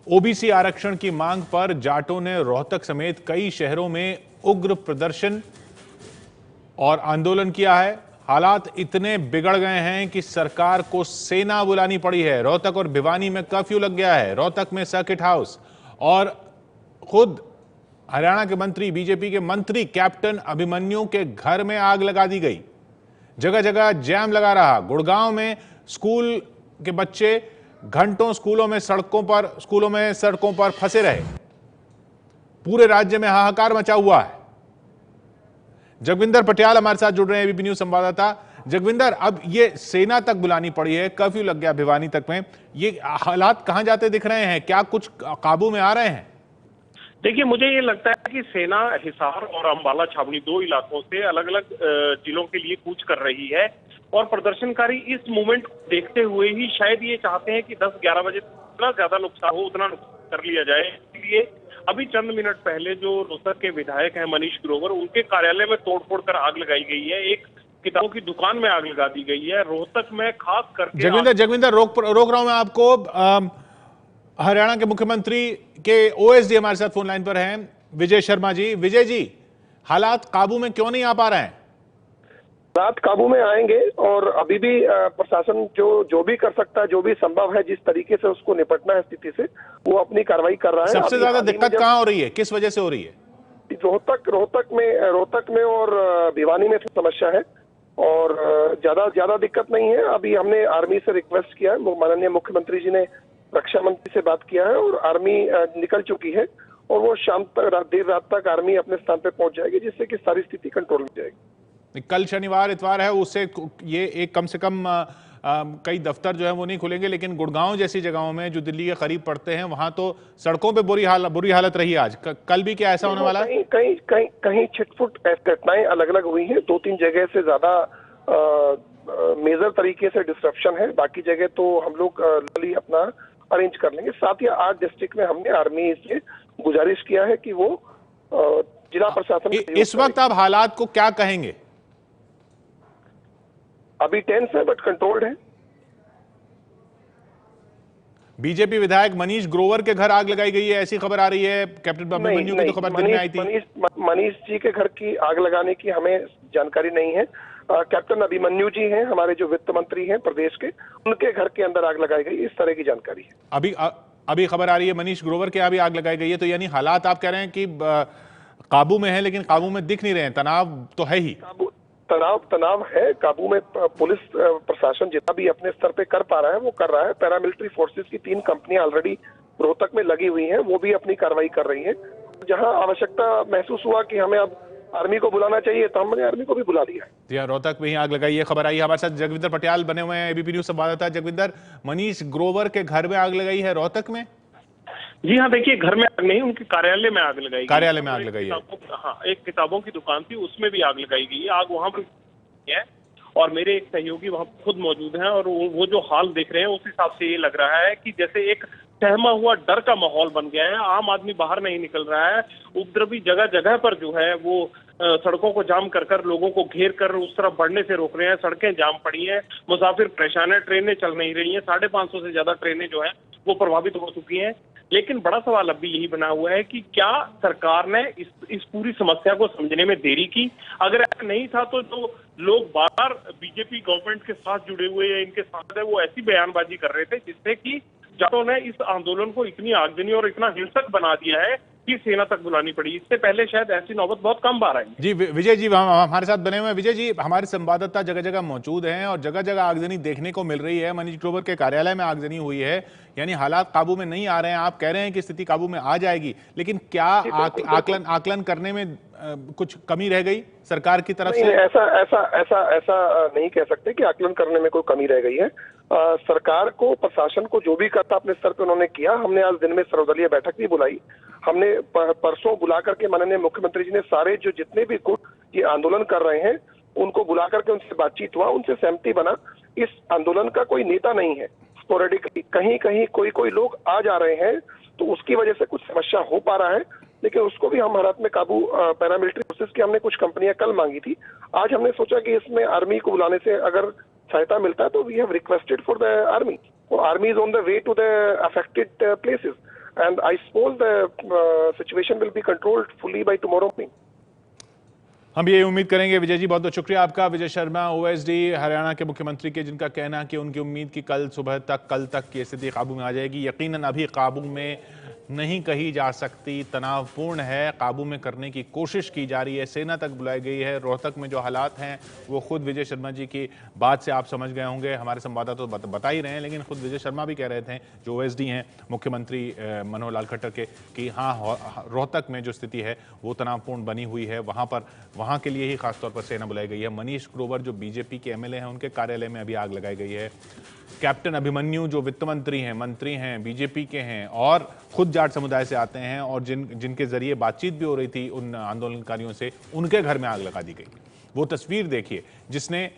OBC आरक्षण की मांग पर जाटों ने रोहतक समेत कई शहरों में उग्र प्रदर्शन और आंदोलन किया है। हालात इतने बिगड़ गए हैं कि सरकार को सेना बुलानी पड़ी है। रोहतक और भिवानी में कर्फ्यू लग गया है। रोहतक में सर्किट हाउस और खुद हरियाणा के मंत्री, बीजेपी के मंत्री कैप्टन अभिमन्यु के घर में आग लगा दी गई। जगह जगह जैम लगा रहा। गुड़गांव में स्कूल के बच्चे घंटों स्कूलों में सड़कों पर फंसे रहे। पूरे राज्य में हाहाकार मचा हुआ है। जगविंदर पटियाल हमारे साथ जुड़ रहे हैं, एबीपी न्यूज संवाददाता। जगविंदर, अब ये सेना तक बुलानी पड़ी है, कर्फ्यू लग गया भिवानी तक में, ये हालात कहां जाते दिख रहे हैं? क्या कुछ काबू में आ रहे हैं? देखिए, मुझे ये लगता है कि सेना हिसार और अंबाला छावनी दो इलाकों से अलग अलग जिलों के लिए कूच कर रही है और प्रदर्शनकारी इस मूवमेंट को देखते हुए ही शायद ये चाहते हैं कि 10-11 बजे जितना ज्यादा नुकसान हो उतना नुकसान कर लिया जाए। इसलिए अभी चंद मिनट पहले जो रोहतक के विधायक हैं मनीष ग्रोवर, उनके कार्यालय में तोड़फोड़ कर आग लगाई गई है। एक किताबों की दुकान में आग लगा दी गई है। रोहतक में खास करके जगविंदर रोक रहा हूं मैं आपको। हरियाणा के मुख्यमंत्री के ओएसडी हमारे साथ फोन लाइन पर हैं, विजय शर्मा जी। विजय जी, हालात काबू में क्यों नहीं आ पा रहे हैं? हालात काबू में आएंगे और अभी भी प्रशासन जो भी कर सकता है, जो भी संभव है, जिस तरीके से उसको निपटना है स्थिति से, वो अपनी कार्रवाई कर रहा है। सबसे ज्यादा दिक्कत कहां हो रही है, किस वजह से हो रही है? रोहतक में और भिवानी में समस्या है और ज्यादा दिक्कत नहीं है। अभी हमने आर्मी से रिक्वेस्ट किया है, माननीय मुख्यमंत्री जी ने रक्षा मंत्री से बात किया है और आर्मी निकल चुकी है और वो शाम तक, देर रात तक आर्मी अपने स्थान पे पहुंच जाएगी, जिससे कि सारी स्थिति कंट्रोल में जाएगी। कल शनिवार इतवार है, उससे ये एक कम से कम कई दफ्तर जो है वो नहीं खुलेंगे, लेकिन गुड़गांव जैसी जगहों में जो दिल्ली के करीब पड़ते हैं वहां तो सड़कों पे बुरी हालत रही आज। कल भी क्या ऐसा होने वाला है? कहीं छिटपुट घटनाएं अलग अलग हुई हैं। 2-3 जगह से ज्यादा मेजर तरीके से डिस्ट्रप्शन है। बाकी जगह तो हम लोग अपना अरेंज कर लेंगे। 7 या 8 डिस्ट्रिक्ट में हमने आर्मी से गुजारिश किया है कि वो जिला प्रशासन इस वक्त आप हालात को क्या कहेंगे? अभी टेंस है बट कंट्रोल्ड है। बीजेपी विधायक मनीष ग्रोवर के घर आग लगाई गई है, ऐसी खबर आ रही है। कैप्टन अभिमन्यु की तो खबर दिन में आई थी। मनीष जी के घर की आग लगाने की हमें जानकारी नहीं है। कैप्टन अभिमन्यु जी हैं, हमारे जो वित्त मंत्री हैं प्रदेश के, उनके घर के अंदर आग लगाई गई, इस तरह की जानकारी है। अभी खबर आ रही है मनीष ग्रोवर के यहाँ भी आग लगाई गई है। तो यानी हालात आप कह रहे हैं कि काबू में है, लेकिन काबू में दिख नहीं रहे हैं। तनाव तो है ही। तनाव है। काबू में पुलिस प्रशासन जितना भी अपने स्तर पे कर पा रहा है वो कर रहा है। पैरामिलिट्री फोर्सेस की 3 कंपनियां ऑलरेडी रोहतक में लगी हुई हैं, वो भी अपनी कार्रवाई कर रही हैं। जहां आवश्यकता महसूस हुआ कि हमें अब आर्मी को बुलाना चाहिए तो हमने आर्मी को भी बुला दिया है। रोहतक में ही आग लगाई है, खबर आई है। हमारे साथ जगविंदर पटियाल बने हुए हैं, एबीपी न्यूज संवाददाता। जगविंदर, मनीष ग्रोवर के घर में आग लगाई है रोहतक में? जी हाँ, देखिए, घर में आग नहीं, उनके कार्यालय में आग लगाई। कार्यालय में आग लगाई है। हाँ, एक किताबों की दुकान थी, उसमें भी आग लगाई गई है। आग वहां पर है और मेरे एक सहयोगी वहां खुद मौजूद हैं और वो जो हाल देख रहे हैं उस हिसाब से ये लग रहा है कि जैसे एक सहमा हुआ डर का माहौल बन गया है। आम आदमी बाहर नहीं निकल रहा है। उपद्रवी जगह जगह पर जो है वो सड़कों को जाम कर लोगों को घेर कर उस तरफ बढ़ने से रोक रहे हैं। सड़कें जाम पड़ी हैं, मुसाफिर परेशान है, ट्रेनें चल नहीं रही हैं। 550 से ज्यादा ट्रेनें जो है वो प्रभावित हो चुकी हैं। लेकिन बड़ा सवाल अब भी यही बना हुआ है कि क्या सरकार ने इस पूरी समस्या को समझने में देरी की? अगर ऐसा नहीं था तो जो लोग बार बीजेपी गवर्नमेंट के साथ जुड़े हुए या इनके साथ है वो ऐसी बयानबाजी कर रहे थे जिससे कि जाटों ने इस आंदोलन को इतनी आगजनी और इतना हिंसक बना दिया है कि सेना तक बुलानी पड़ी। इससे पहले शायद ऐसी नौबत बहुत कम बार आई। जी विजय जी हमारे साथ बने हुए हैं। विजय जी, हमारे संवाददाता जगह जगह मौजूद हैं और जगह जगह आगजनी देखने को मिल रही है। मनीष ग्रोवर के कार्यालय में आगजनी हुई है, यानी हालात काबू में नहीं आ रहे हैं। आप कह रहे हैं कि स्थिति काबू में आ जाएगी, लेकिन क्या आकलन करने में कुछ कमी रह गई सरकार की तरफ से? ऐसा नहीं कह सकते कि आकलन करने में कोई कमी रह गई है। सरकार को, प्रशासन को जो भी करता अपने स्तर पर उन्होंने किया। हमने आज दिन में सर्वदलीय बैठक भी बुलाई। हमने परसों बुला करके माननीय मुख्यमंत्री जी ने सारे जो जितने भी गुट ये आंदोलन कर रहे हैं उनको बुला करके उनसे बातचीत हुआ, उनसे सहमति बना। इस आंदोलन का कोई नेता नहीं है। स्पोरेडिकली कहीं कोई लोग आ जा रहे हैं तो उसकी वजह से कुछ समस्या हो पा रहा है, लेकिन उसको भी हम हालात में काबू, पैरामिलिट्री फोर्सेस की हमने कुछ कंपनियां कल मांगी थी। आज हमने सोचा कि इसमें आर्मी को बुलाने से अगर सहायता मिलता है तो we have requested for the army. Army is on the way to the affected places and I suppose the situation will be controlled fully by tomorrow morning. हम ये उम्मीद करेंगे। विजय जी, बहुत बहुत शुक्रिया आपका। विजय शर्मा, ओएसडी हरियाणा के मुख्यमंत्री के, जिनका कहना है कि उनकी उम्मीद कि कल सुबह तक, कल तक की स्थिति काबू में आ जाएगी। यकीनन अभी काबू में नहीं कही जा सकती, तनावपूर्ण है, काबू में करने की कोशिश की जा रही है, सेना तक बुलाई गई है। रोहतक में जो हालात हैं वो खुद विजय शर्मा जी की बात से आप समझ गए होंगे, हमारे संवाददाता तो बता ही रहे हैं, लेकिन खुद विजय शर्मा भी कह रहे थे, जो ओएसडी हैं मुख्यमंत्री मनोहर लाल खट्टर के, कि हाँ, रोहतक में जो स्थिति है वो तनावपूर्ण बनी हुई है। वहाँ के लिए ही खासतौर पर सेना बुलाई गई है। मनीष ग्रोवर जो बीजेपी के एमएलए हैं, उनके कार्यालय में अभी आग लगाई गई है। कैप्टन अभिमन्यु जो वित्त मंत्री हैं, मंत्री हैं, बीजेपी के हैं और खुद जाट समुदाय से आते हैं और जिनके जरिए बातचीत भी हो रही थी उन आंदोलनकारियों से, उनके घर में आग लगा दी गई। वो तस्वीर देखिए जिसने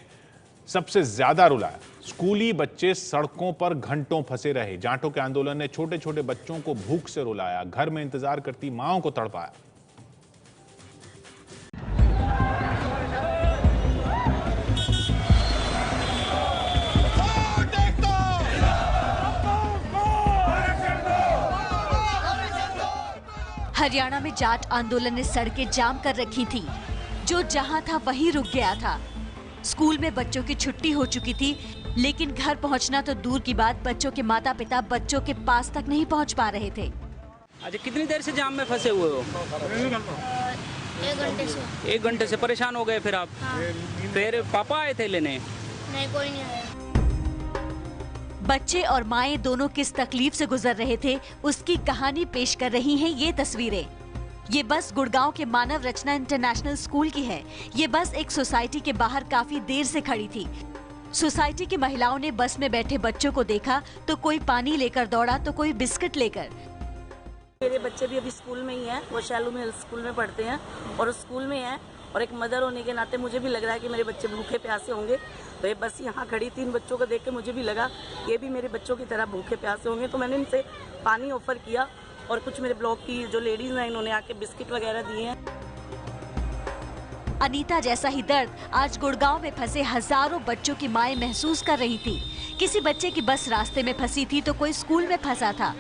सबसे ज्यादा रुलाया। स्कूली बच्चे सड़कों पर घंटों फंसे रहे। जाटों के आंदोलन ने छोटे छोटे बच्चों को भूख से रुलाया, घर में इंतजार करती मांओं को तड़पाया। हरियाणा में जाट आंदोलन ने सड़कें जाम कर रखी थी। जो जहां था वहीं रुक गया था। स्कूल में बच्चों की छुट्टी हो चुकी थी, लेकिन घर पहुंचना तो दूर की बात, बच्चों के माता पिता बच्चों के पास तक नहीं पहुंच पा रहे थे। अच्छा, कितनी देर से जाम में फंसे हुए हो? 1 घंटे से। 1 घंटे से परेशान हो गए फिर आप? हाँ। फिर पापा आए थे लेने? नहीं, कोई नहीं आया। बच्चे और माएं दोनों किस तकलीफ से गुजर रहे थे, उसकी कहानी पेश कर रही हैं ये तस्वीरें। ये बस गुड़गांव के मानव रचना इंटरनेशनल स्कूल की है। ये बस एक सोसाइटी के बाहर काफी देर से खड़ी थी। सोसाइटी की महिलाओं ने बस में बैठे बच्चों को देखा तो कोई पानी लेकर दौड़ा तो कोई बिस्किट लेकर। मेरे बच्चे भी अभी स्कूल में ही हैं, वो शैलू में स्कूल में पढ़ते हैं और स्कूल में हैं, और एक मदर होने के नाते मुझे भी लग रहा है कि मेरे बच्चे भूखे प्यासे होंगे। तो ये बस यहाँ खड़ी थी, इन बच्चों को देख के मुझे भी लगा ये भी मेरे बच्चों की तरह भूखे प्यासे होंगे। तो मैंने इनसे पानी ऑफर किया और कुछ मेरे ब्लॉक की जो लेडीज हैं इन्होंने आके बिस्किट वगैरह दिए हैं। अनीता जैसा ही दर्द आज गुड़गांव में फंसे हजारों बच्चों की माएं महसूस कर रही थी। किसी बच्चे की बस रास्ते में फंसी थी तो कोई स्कूल में फंसा था।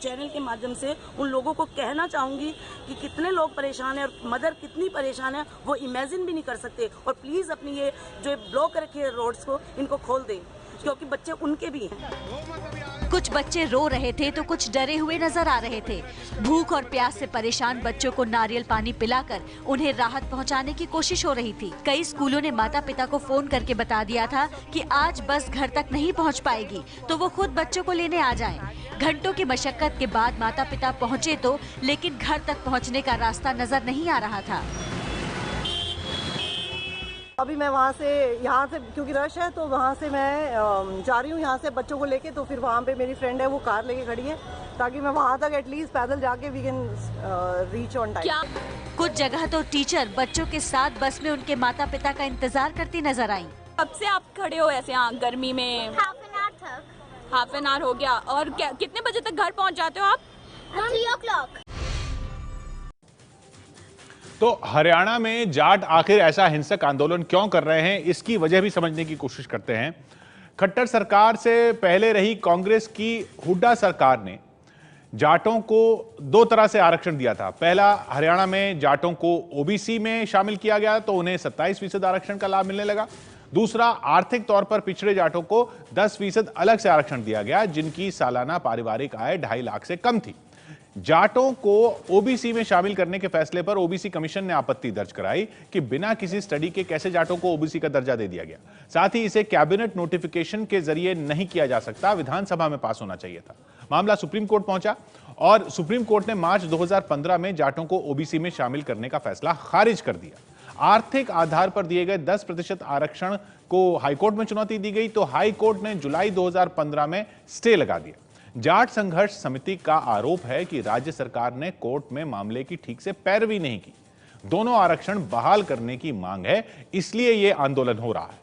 चैनल के माध्यम से उन लोगों को कहना चाहूंगी कि कितने लोग परेशान हैं और मदर कितनी परेशान है वो इमेजिन भी नहीं कर सकते। और प्लीज अपनी ये जो ब्लॉक रखे रोड्स को इनको खोल दें, क्योंकि बच्चे उनके भी हैं। कुछ बच्चे रो रहे थे तो कुछ डरे हुए नजर आ रहे थे। भूख और प्यास से परेशान बच्चों को नारियल पानी पिलाकर उन्हें राहत पहुंचाने की कोशिश हो रही थी। कई स्कूलों ने माता पिता को फोन करके बता दिया था कि आज बस घर तक नहीं पहुंच पाएगी तो वो खुद बच्चों को लेने आ जाएं। घंटों की मशक्कत के बाद माता पिता पहुंचे तो, लेकिन घर तक पहुंचने का रास्ता नजर नहीं आ रहा था। अभी मैं वहाँ से क्योंकि रश है तो वहाँ से मैं जा रही हूँ यहाँ से बच्चों को लेके। तो फिर वहाँ पे मेरी फ्रेंड है वो कार लेके खड़ी है ताकि मैं वहाँ तक एटलीस्ट पैदल जाके we can reach on time. कुछ जगह तो टीचर बच्चों के साथ बस में उनके माता पिता का इंतजार करती नजर आई। कब से आप खड़े हो ऐसे यहाँ गर्मी में? हाफ एन आवर हो गया। और कितने बजे तक घर पहुँच जाते हो आप? 3 o'clock। तो हरियाणा में जाट आखिर ऐसा हिंसक आंदोलन क्यों कर रहे हैं, इसकी वजह भी समझने की कोशिश करते हैं। खट्टर सरकार से पहले रही कांग्रेस की हुड्डा सरकार ने जाटों को 2 तरह से आरक्षण दिया था। पहला, हरियाणा में जाटों को ओबीसी में शामिल किया गया तो उन्हें 27% आरक्षण का लाभ मिलने लगा। दूसरा, आर्थिक तौर पर पिछड़े जाटों को 10% अलग से आरक्षण दिया गया जिनकी सालाना पारिवारिक आय 2.5 लाख से कम थी। जाटों को ओबीसी में शामिल करने के फैसले पर ओबीसी कमीशन ने आपत्ति दर्ज कराई कि बिना किसी स्टडी के कैसे जाटों को ओबीसी का दर्जा दे दिया गया। साथ ही इसे कैबिनेट नोटिफिकेशन के जरिए नहीं किया जा सकता, विधानसभा में पास होना चाहिए था। मामला सुप्रीम कोर्ट पहुंचा और सुप्रीम कोर्ट ने मार्च 2015 में जाटों को ओबीसी में शामिल करने का फैसला खारिज कर दिया। आर्थिक आधार पर दिए गए 10% आरक्षण को हाईकोर्ट में चुनौती दी गई तो हाईकोर्ट ने जुलाई 2015 में स्टे लगा दिया। जाट संघर्ष समिति का आरोप है कि राज्य सरकार ने कोर्ट में मामले की ठीक से पैरवी नहीं की। दोनों आरक्षण बहाल करने की मांग है, इसलिए यह आंदोलन हो रहा है।